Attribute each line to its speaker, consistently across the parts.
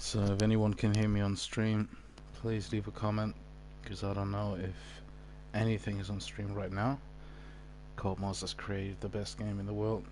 Speaker 1: So if anyone can hear me on stream, please leave a comment, because I don't know if anything is on stream right now. Codemasters created the best game in the world.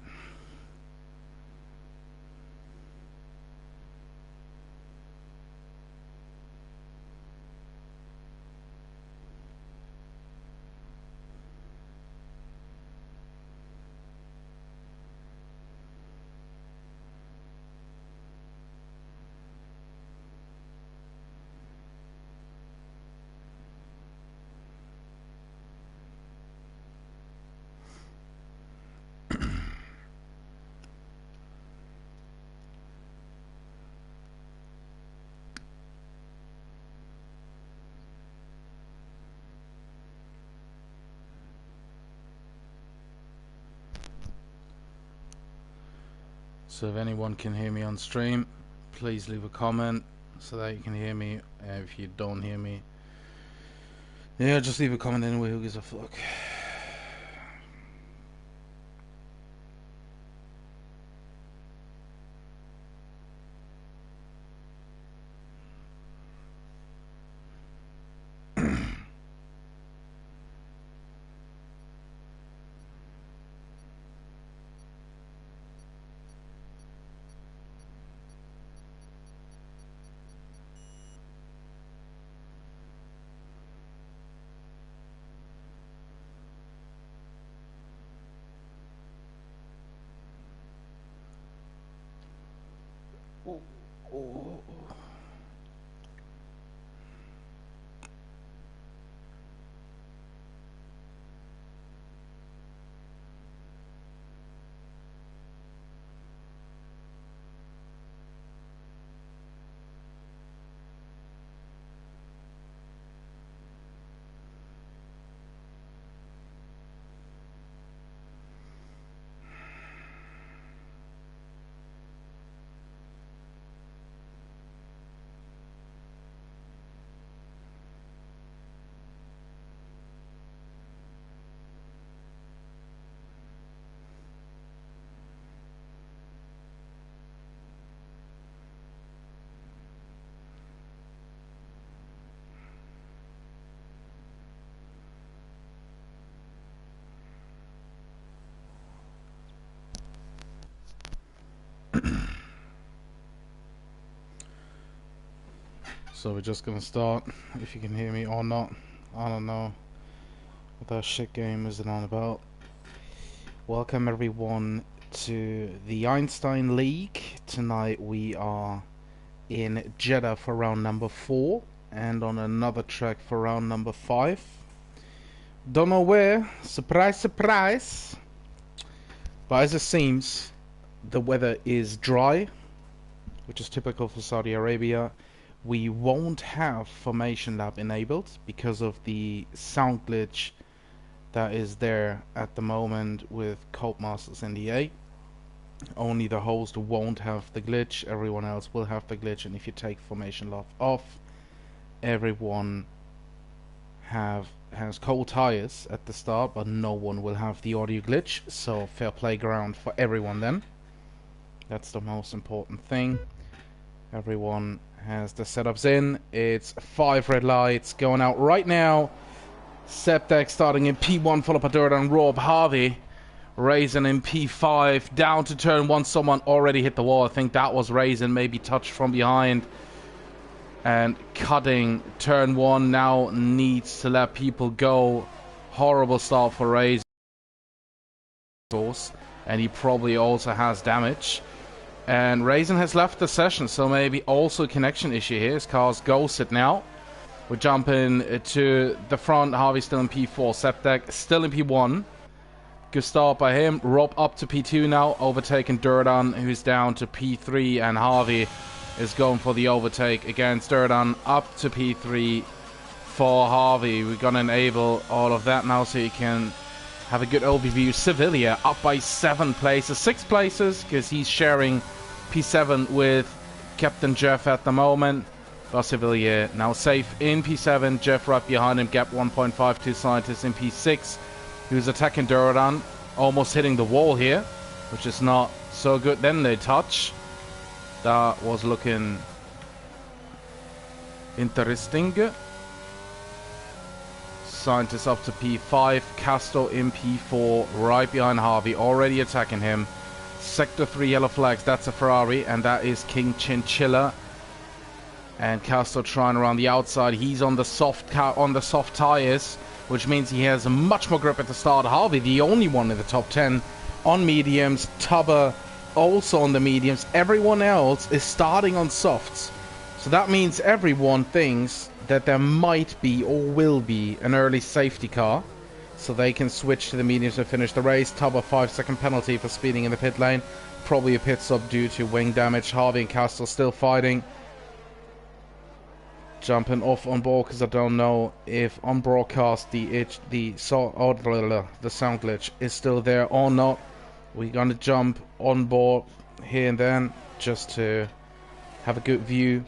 Speaker 1: So if anyone can hear me on stream, please leave a comment so that you can hear me. If you don't hear me, yeah, just leave a comment anyway, who gives a fuck. So we're just gonna start, if you can hear me or not. I don't know what that shit game is it on about. Welcome everyone to the Einstein League. Tonight we are in Jeddah for round number 4 and on another track for round number 5. Don't know where, surprise surprise, but as it seems the weather is dry, which is typical for Saudi Arabia. We won't have Formation Lab enabled because of the sound glitch that is there at the moment with Codemasters NDA. Only the host won't have the glitch, everyone else will have the glitch, and if you take Formation Lab off, everyone has cold tires at the start, but no one will have the audio glitch, so fair playground for everyone then. That's the most important thing. Everyone has the setups in. It's 5 red lights going out right now. Septek starting in P1, followed by Durdan Rob Harvey. Raisin in P5, down to turn 1. Someone already hit the wall. I think that was Raisin, maybe touched from behind. And cutting turn 1 now needs to let people go. Horrible start for Raisin. And he probably also has damage. And Raisin has left the session, so maybe also a connection issue here. His car's ghosted now. We're jumping to the front. Harvey still in P4. Septek still in P1. Good start by him. Rob up to P2 now. Overtaking Durdan, who's down to P3. And Harvey is going for the overtake against Durdan. Up to P3 for Harvey. We're going to enable all of that now so you can have a good overview. Sevilla up by 7 places. 6 places, because he's sharing P7 with Captain Jeff at the moment. But Sevilla now safe in P7. Jeff right behind him. Gap 1.52 scientists in P6. Who's attacking Durdan. Almost hitting the wall here, which is not so good. Then they touch. That was looking Interesting. Scientist up to P5. Casto in P4, right behind Harvey, already attacking him. Sector 3 yellow flags, that's a Ferrari, and that is King Chinchilla. And Casto trying around the outside. He's on the soft tires, which means he has much more grip at the start. Harvey, the only one in the top 10 on mediums. Tubber also on the mediums. Everyone else is starting on softs. So that means everyone thinks that there might be or will be an early safety car, so they can switch to the mediums and finish the race. Tubber 5-second penalty for speeding in the pit lane. Probably a pit stop due to wing damage. Harvey and Castle still fighting. Jumping off on board because I don't know if on broadcast the sound glitch is still there or not. We're gonna jump on board here and then just to have a good view.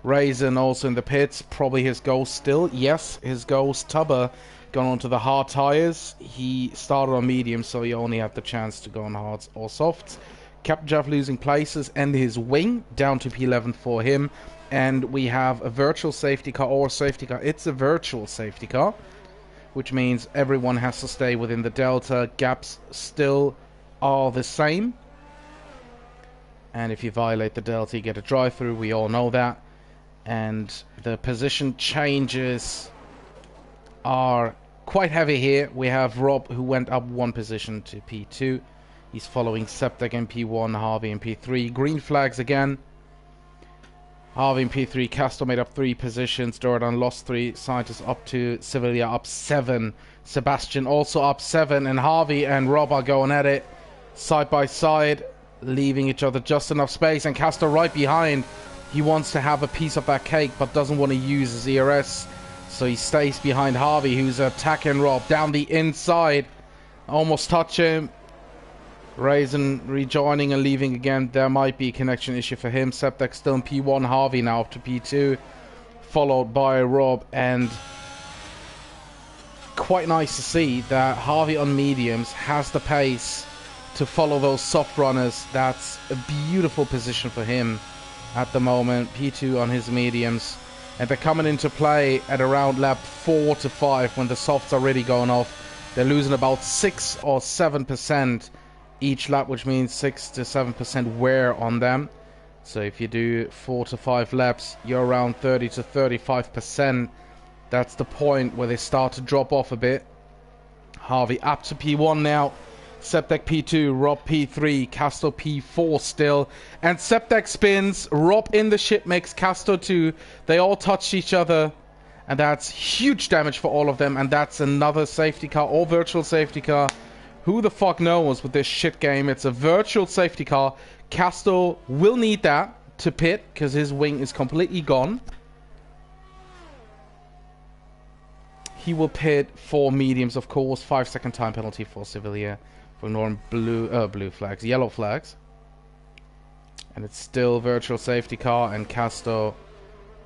Speaker 1: Raisin also in the pits, probably his ghost still. Yes, his ghost. Tubber gone onto the hard tires. He started on medium, so he only had the chance to go on hards or softs. Captain Jeff losing places and his wing down to P11 for him. And we have a virtual safety car or safety car. It's a virtual safety car, which means everyone has to stay within the delta. Gaps still are the same. And if you violate the delta, you get a drive-through. We all know that. And the position changes are quite heavy here. We have Rob, who went up one position to P2. He's following Septek in P1, Harvey in P3. Green flags again. Harvey in P3, Castor made up 3 positions. Doradon lost 3. Scientist up to Sevilla up 7. Sebastian also up 7. And Harvey and Rob are going at it side by side, leaving each other just enough space. And Castor right behind. He wants to have a piece of that cake, but doesn't want to use his ERS. So he stays behind Harvey, who's attacking Rob down the inside. Almost touch him. Raisin rejoining and leaving again. There might be a connection issue for him. Septek still in P1. Harvey now up to P2. Followed by Rob. And quite nice to see that Harvey on mediums has the pace to follow those soft runners. That's a beautiful position for him at the moment. P2 on his mediums, and they're coming into play at around lap 4 to 5 when the softs are really going off. They're losing about 6 or 7% each lap, which means 6 to 7% wear on them. So if you do 4 to 5 laps, you're around 30 to 35%. That's the point where they start to drop off a bit. Harvey up to P1 now. Septek P2, Rob P3, Casto P4 still. And Septek spins, Rob in the ship mix, Casto 2. They all touched each other. And that's huge damage for all of them. And that's another safety car or virtual safety car. Who the fuck knows with this shit game? It's a virtual safety car. Casto will need that to pit because his wing is completely gone. He will pit for mediums, of course. 5-second time penalty for Sevilla. For ignoring blue flags, yellow flags. And it's still virtual safety car, and Casto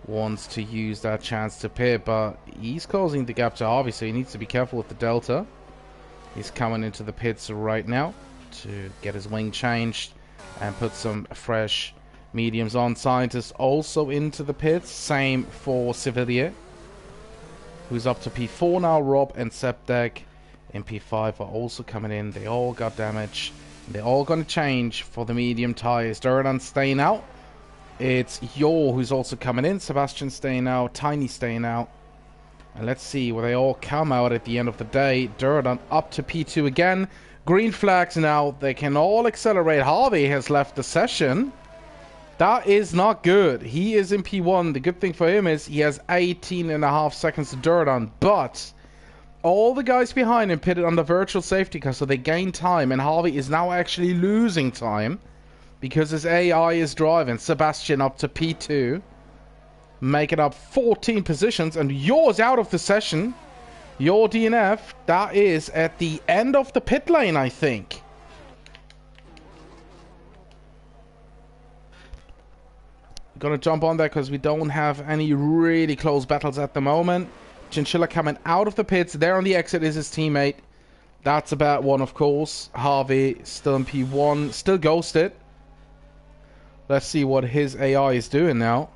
Speaker 1: wants to use that chance to pit, but he's causing the gap to Harvey, so he needs to be careful with the delta. He's coming into the pits right now to get his wing changed and put some fresh mediums on. Scientist also into the pits, same for Sevilla, who's up to P4 now. Rob and Septek in P5 are also coming in. They all got damage. They're all going to change for the medium tires. Doradon staying out. It's Yor who's also coming in. Sebastian staying out. Tiny staying out. And let's see where they all come out at the end of the day. Doradon up to P2 again. Green flags now. They can all accelerate. Harvey has left the session. That is not good. He is in P1. The good thing for him is he has 18.5 seconds to Doradon. But all the guys behind him pitted on the virtual safety car, so they gain time, and Harvey is now actually losing time because his AI is driving. Sebastian up to P2, making up 14 positions, and Yor's out of the session. Yor DNF, that is at the end of the pit lane, I think. Gonna jump on there because we don't have any really close battles at the moment. Chinchilla coming out of the pits. There on the exit is his teammate. That's a bad one, of course. Harvey still in P1. Still ghosted. Let's see what his AI is doing now.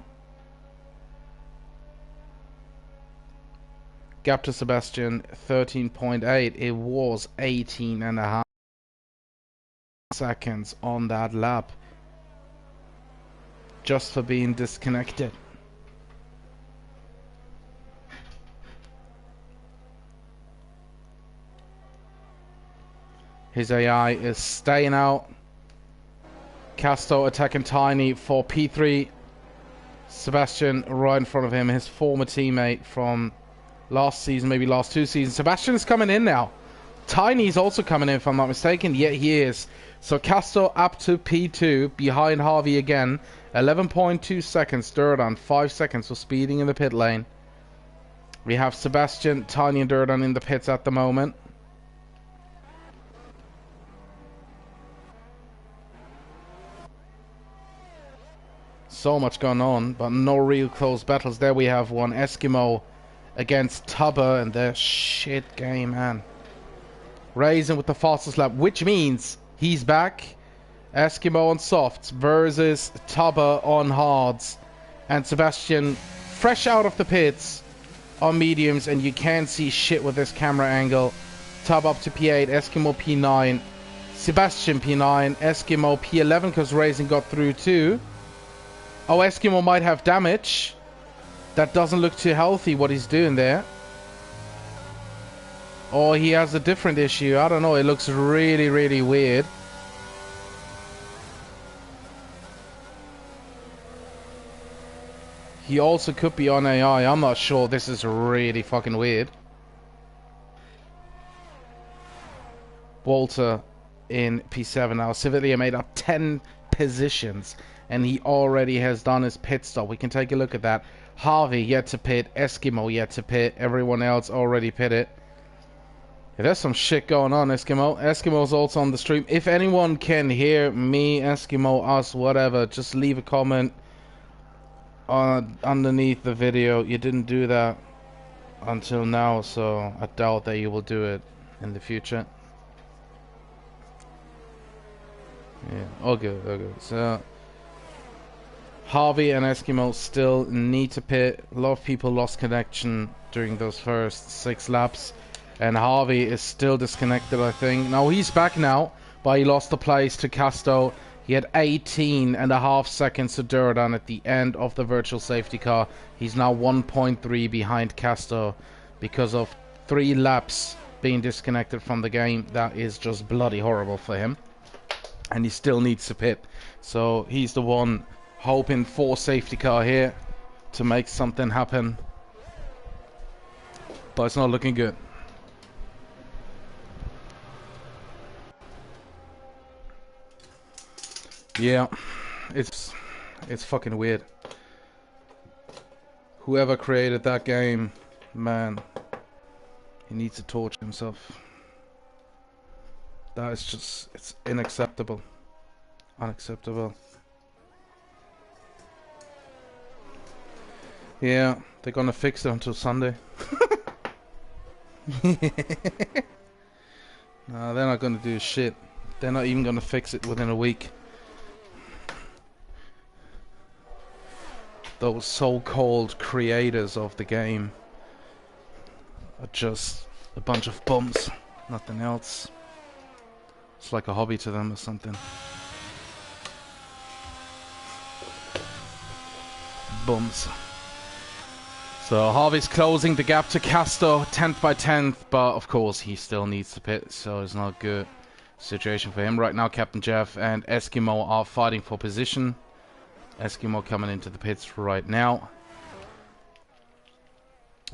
Speaker 1: Gap to Sebastian, 13.8. It was 18.5 seconds on that lap. Just for being disconnected. His AI is staying out. Casto attacking Tiny for P3. Sebastian right in front of him, his former teammate from last season, maybe last 2 seasons. Sebastian is coming in now. Tiny's also coming in, if I'm not mistaken. Yeah, he is. So Casto up to P2, behind Harvey again. 11.2 seconds. Durdan, 5 seconds for speeding in the pit lane. We have Sebastian, Tiny and Durdan in the pits at the moment. So much going on, but no real close battles. There we have one. Eskimo against Tubber and their shit game, man. Raisin with the fastest lap, which means he's back. Eskimo on softs versus Tubber on hards. And Sebastian fresh out of the pits on mediums, and you can't see shit with this camera angle. Tubber up to P8, Eskimo P9, Sebastian P9, Eskimo P11 because Raisin got through too. Oh, Eskimo might have damage. That doesn't look too healthy, what he's doing there. Or he has a different issue. I don't know. It looks really, really weird. He also could be on AI. I'm not sure. This is really fucking weird. Walter in P7 now. Civilia made up 10 positions. And he already has done his pit stop. We can take a look at that. Harvey yet to pit. Eskimo yet to pit. Everyone else already pitted. Yeah, there's some shit going on, Eskimo. Eskimo's also on the stream. If anyone can hear me, Eskimo, us, whatever, just leave a comment underneath the video. You didn't do that until now, so I doubt that you will do it in the future. Yeah, all good, all good. So Harvey and Eskimo still need to pit. A lot of people lost connection during those first 6 laps. And Harvey is still disconnected, I think. Now, he's back now, but he lost the place to Casto. He had 18.5 seconds to Durdan at the end of the virtual safety car. He's now 1.3 behind Casto because of 3 laps being disconnected from the game. That is just bloody horrible for him. And he still needs to pit. So he's the one hoping for safety car here to make something happen. But it's not looking good. Yeah, it's fucking weird. Whoever created that game, man, he needs to torture himself. That is just, it's unacceptable. Unacceptable. Yeah, they're gonna fix it until Sunday. No, they're not gonna do shit. They're not even gonna fix it within a week. Those so-called creators of the game are just a bunch of bums, nothing else. It's like a hobby to them or something. Bums. So Harvey's closing the gap to Casto, 10th by 10th, but of course he still needs to pit, so it's not a good situation for him. Right now Captain Jeff and Eskimo are fighting for position. Eskimo coming into the pits right now.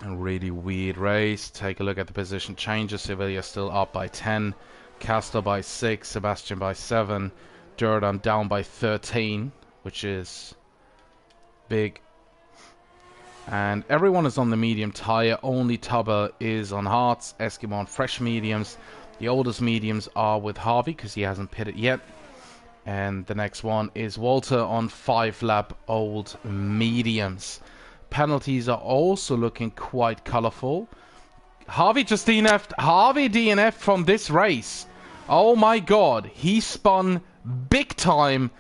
Speaker 1: A really weird race. Take a look at the position changes. Sevilla still up by 10. Casto by 6. Sebastian by 7. Durdan down by 13, which is big. And everyone is on the medium tire. Only Tubber is on hards. Eskimo on fresh mediums. The oldest mediums are with Harvey because he hasn't pitted yet. And the next one is Walter on 5-lap old mediums. Penalties are also looking quite colorful. Harvey just DNF'd. Harvey DNF'd from this race. Oh my god. He spun big time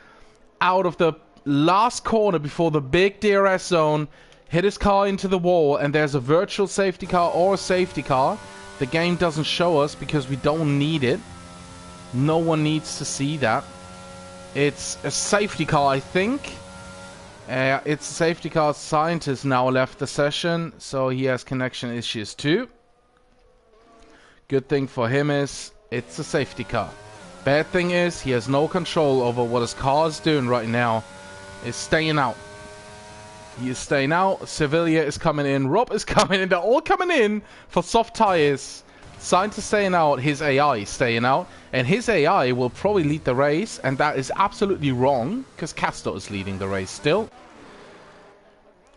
Speaker 1: out of the last corner before the big DRS zone. hit his car into the wall, and there's a virtual safety car or a safety car. The game doesn't show us because we don't need it. No one needs to see that. It's a safety car, I think. It's a safety car. Scientist now left the session, so he has connection issues too. Good thing for him is it's a safety car. Bad thing is he has no control over what his car is doing right now. Is staying out. He is staying out. Sevilla is coming in. Rob is coming in. They're all coming in for soft tires. Scientist staying out. His AI is staying out. And his AI will probably lead the race. And that is absolutely wrong. Because Castor is leading the race still.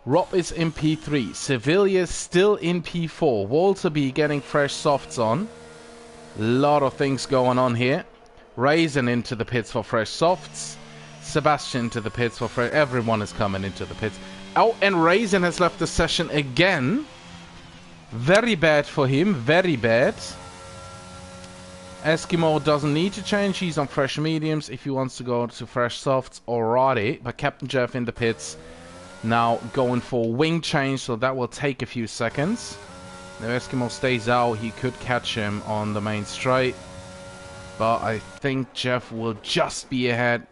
Speaker 1: Rob is in P3. Sevilla is still in P4. Walter B getting fresh softs on. Lot of things going on here. Raisin into the pits for fresh softs. Sebastian into the pits for fresh... Everyone is coming into the pits. Oh, and Raisin has left the session again. Very bad for him. Very bad. Eskimo doesn't need to change. He's on fresh mediums if he wants to go to fresh softs already. But Captain Jeff in the pits now going for wing change. So that will take a few seconds. If Eskimo stays out, he could catch him on the main straight. But I think Jeff will just be ahead.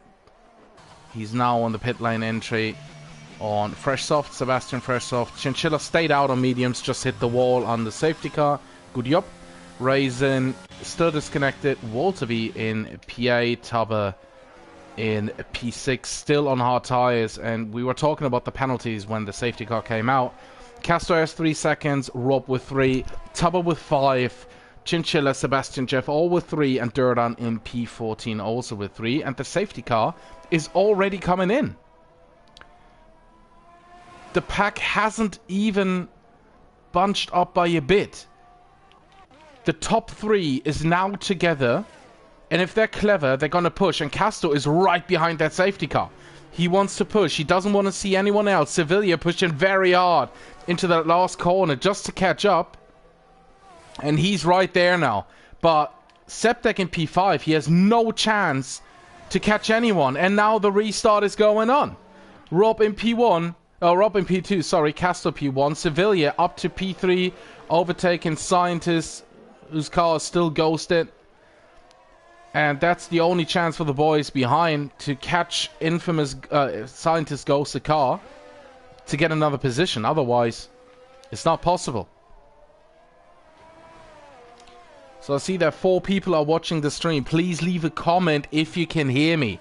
Speaker 1: He's now on the pit lane entry on fresh soft. Sebastian fresh soft. Chinchilla stayed out on mediums, just hit the wall on the safety car. Good job. Raisin still disconnected. Walter B in PA. Tubber in P6, still on hard tires. And we were talking about the penalties when the safety car came out. Castor has 3 seconds. Rob with 3. Tubber with 5. Chinchilla, Sebastian, Jeff all with 3, and Durdan in P14 also with 3, and the safety car is already coming in. The pack hasn't even bunched up by a bit. The top 3 is now together, and if they're clever, they're gonna push, and Castor is right behind that safety car. He wants to push. He doesn't want to see anyone else. Sevilla pushing very hard into that last corner just to catch up. And he's right there now. But Septek in P5, he has no chance to catch anyone. And now the restart is going on. Rob in P1. Rob in P2, sorry. Castor P1. Sevilla up to P3. Overtaking Scientist, whose car is still ghosted. And that's the only chance for the boys behind to catch infamous Scientist ghosted car to get another position. Otherwise, it's not possible. So I see that 4 people are watching the stream. Please leave a comment if you can hear me.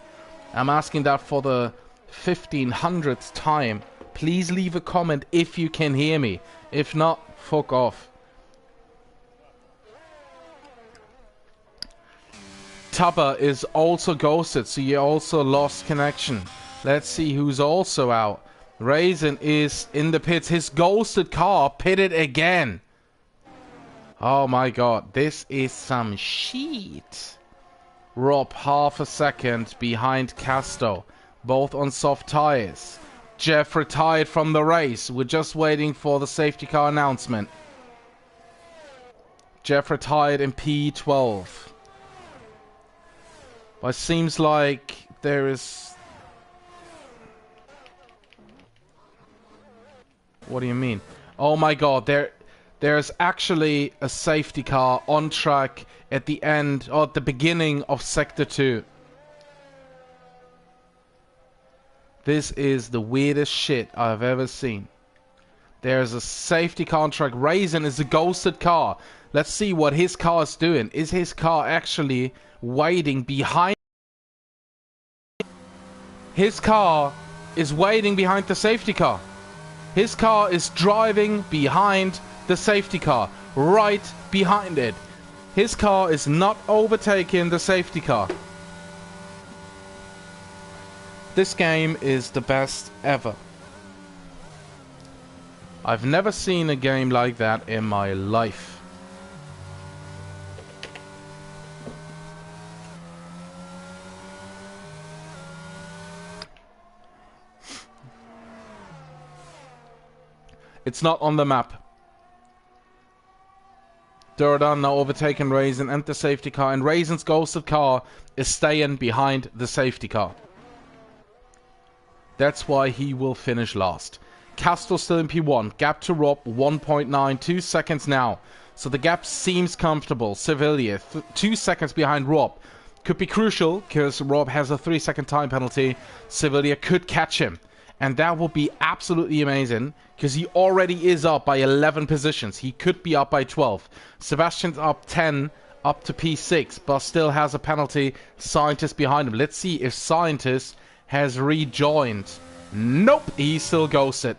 Speaker 1: I'm asking that for the 1500th time. Please leave a comment if you can hear me. If not, fuck off. Tubber is also ghosted, so you also lost connection. Let's see who's also out. Raisin is in the pits. His ghosted car pitted again. Oh my god, this is some shit. Rob half a second behind Casto, both on soft tires. Jeff retired from the race. We're just waiting for the safety car announcement. Jeff retired in P12. But it seems like there is... What do you mean? Oh my god, there's actually a safety car on track at the end, or at the beginning of Sector 2. This is the weirdest shit I've ever seen. There's a safety car on track. Raisin is a ghosted car. Let's see what his car is doing. Is his car actually waiting behind? His car is waiting behind the safety car. His car is driving behind the safety car, right behind it. His car is not overtaking the safety car. This game is the best ever. I've never seen a game like that in my life. It's not on the map. Durdan now overtaken Raisin and the safety car, and Raisin's ghosted car is staying behind the safety car. That's why he will finish last. Castro still in P1. Gap to Rob, 1.92 seconds now. So the gap seems comfortable. Sevilla, 2 seconds behind Rob. Could be crucial, because Rob has a 3-second time penalty. Sevilla could catch him. And that would be absolutely amazing, because he already is up by 11 positions. He could be up by 12. Sebastian's up 10, up to P6, but still has a penalty. Scientist behind him. Let's see if Scientist has rejoined. Nope, he's still ghosted.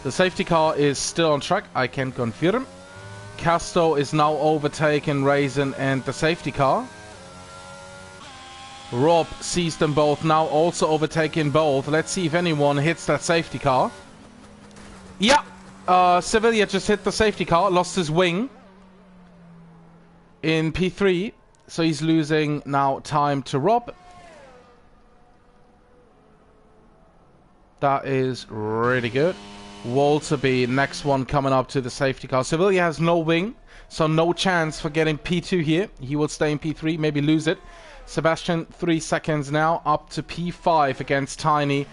Speaker 1: The safety car is still on track, I can confirm. Casto is now overtaken Raisin and the safety car. Rob sees them both now, also overtaking both. Let's see if anyone hits that safety car. Yeah, Sevilla just hit the safety car, lost his wing in P3. So he's losing now time to Rob. That is really good. Walterby, next one coming up to the safety car. Sevilla has no wing, so no chance for getting P2 here. He will stay in P3, maybe lose it. Sebastian, 3 seconds now, up to P5 against Tiny.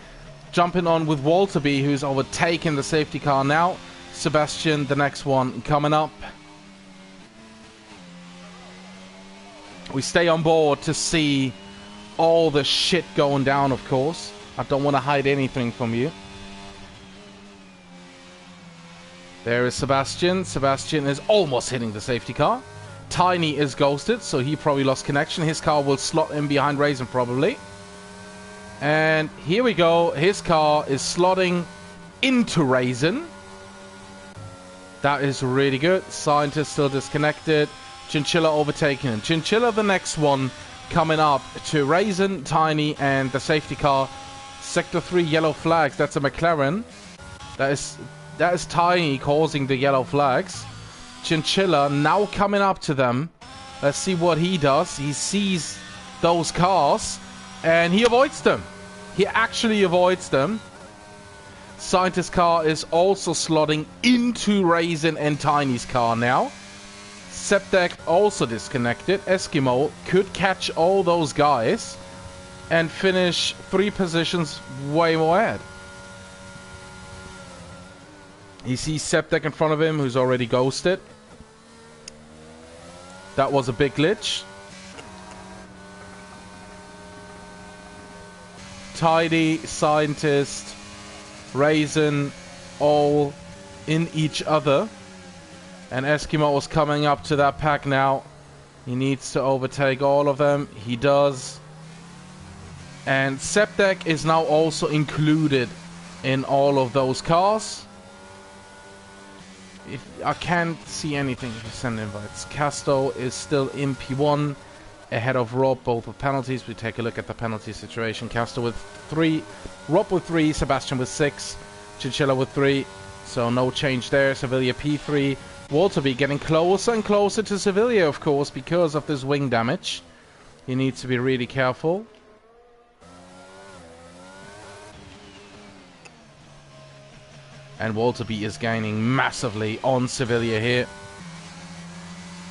Speaker 1: Jumping on with Walterby, who's overtaken the safety car now. Sebastian, the next one coming up. We stay on board to see all the shit going down, of course. I don't want to hide anything from you. There is Sebastian. Sebastian is almost hitting the safety car. Tiny is ghosted, so he probably lost connection. His car will slot in behind Raisin probably. And here we go. His car is slotting into Raisin. That is really good. Scientist still disconnected. Chinchilla overtaking him. Chinchilla the next one coming up to Raisin, Tiny, and the safety car. Sector 3 yellow flags. That's a McLaren. That is Tiny causing the yellow flags. Chinchilla now coming up to them. Let's see what he does. He sees those cars and he avoids them. He actually avoids them. Scientist car is also slotting into Raisin and Tiny's car now. Septek also disconnected. Eskimo could catch all those guys and finish 3 positions way more ahead. He sees Septek in front of him, who's already ghosted. That was a big glitch. Tidy, Scientist, Raisin, all in each other. And Eskimo is coming up to that pack now. He needs to overtake all of them. He does. And Septek is now also included in all of those cars. I can't see anything if you send invites. Casto is still in P1 ahead of Rob, both with penalties. We take a look at the penalty situation. Casto with 3, Rob with 3, Sebastian with 6, Chinchilla with 3. So no change there. Sevilla P3. Walterby getting closer and closer to Sevilla, of course, because of this wing damage. He needs to be really careful. And Walterby is gaining massively on Sevilla here.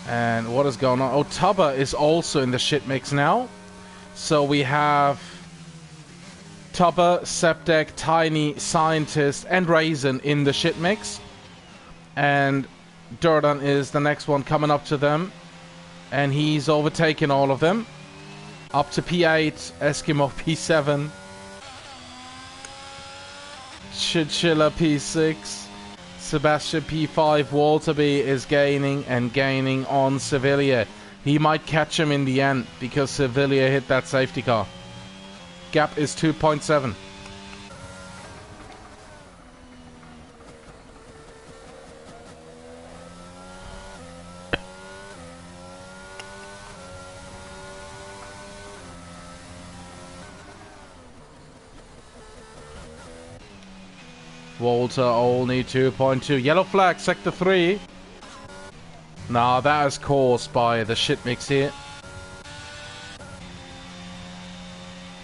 Speaker 1: And what is going on? Oh, Tubba is also in the shit mix now. So we have Tubba, Septek, Tiny, Scientist, and Raisin in the shit mix. And Durdan is the next one coming up to them. And he's overtaken all of them. Up to P8, Eskimo P7. Chinchilla P6, Sebastian P5, Walterby is gaining and gaining on Sevilla. He might catch him in the end because Sevilla hit that safety car. Gap is 2.7. Walter only 2.2. Yellow flag, sector 3. Nah, that is caused by the shit mix here.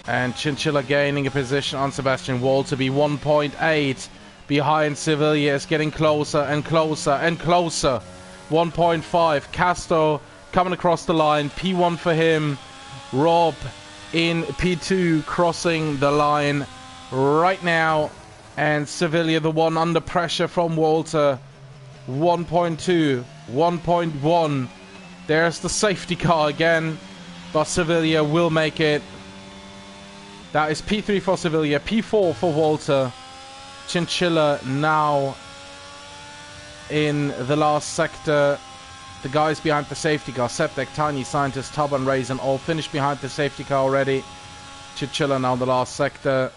Speaker 1: And Chinchilla gaining a position on Sebastian. Walterby 1.8 behind Sevilla, is getting closer and closer and closer. 1.5. Casto coming across the line. P1 for him. Rob in P2 crossing the line right now. And Sevilla, the one under pressure from Walter. 1.2. 1.1. There's the safety car again. But Sevilla will make it. That is P3 for Sevilla. P4 for Walter. Chinchilla now in the last sector. The guys behind the safety car, Septek, Tiny, Scientist, Tub and Raisin, all finished behind the safety car already. Chinchilla now in the last sector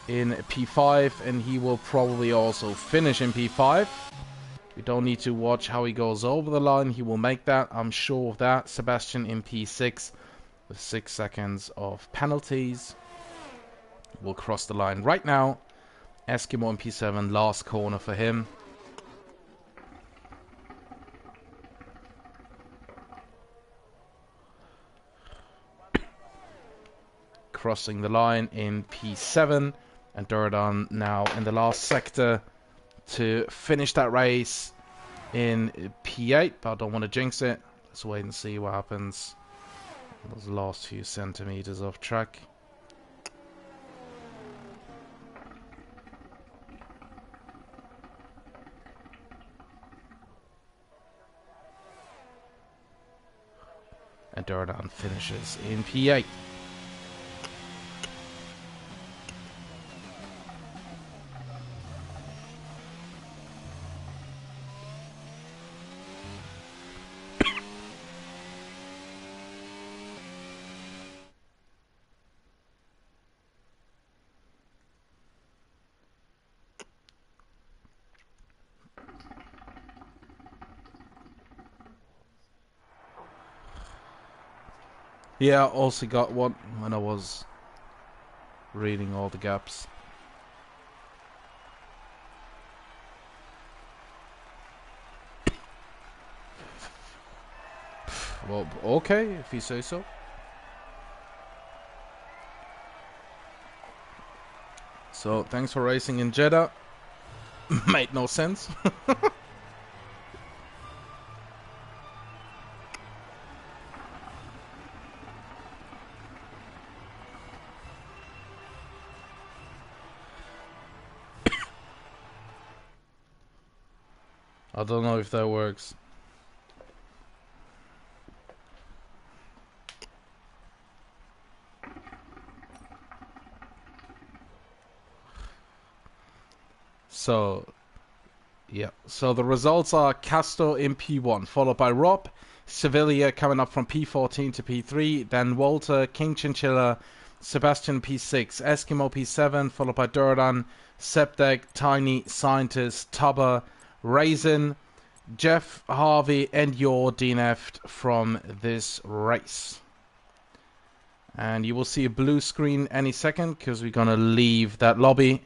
Speaker 1: in P5, and he will probably also finish in P5. We don't need to watch how he goes over the line. He will make that, I'm sure of that. Sebastian in P6 with 6 seconds of penalties. Will cross the line right now. Eskimo in P7, last corner for him. Crossing the line in P7, and Durdan now in the last sector to finish that race in P8, but I don't want to jinx it. Let's wait and see what happens. Those last few centimeters off track. And Durdan finishes in P8. Yeah, I also got one when I was reading all the gaps. Well, okay, if you say so. So, thanks for racing in Jeddah. Made no sense. I don't know if that works. So, yeah. So the results are Casto in P1, followed by Rob, Sevilla coming up from P14 to P3, then Walter, King Chinchilla, Sebastian P6, Eskimo P7, followed by Durdan, Septek, Tiny, Scientist, Tubber, Raisin, Jeff, Harvey, and your DNF'd from this race. And you will see a blue screen any second because we're going to leave that lobby.